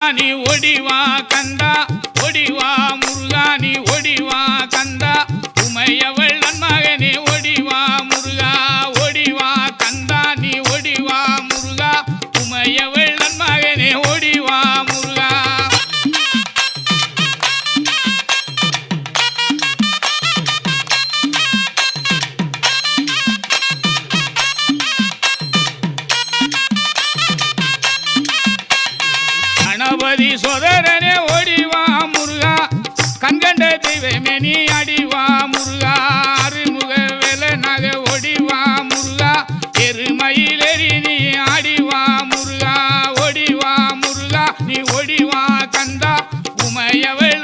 நீ ஒடிவா கந்தா ஒடிவா முருகா நீ ஒடிவா கந்தா உமையவள் நன்மகனே ஒடிவா முருகா ஒடிவா கந்தா நீ ஒடிவா முருகா உமையவள் நன்மகனே ஒடிவா முருகா கணபதி சோதரனே ஓடிவா முருகா கண்கண்ட தெய்வமே நீ அடிவா முருகா அருமுக வேலனாக ஓடிவா முருகா எருமயிலேறி நீ ஆடிவா முருகா ஓடிவா முருகா நீ ஓடிவா கந்தா உமையவள்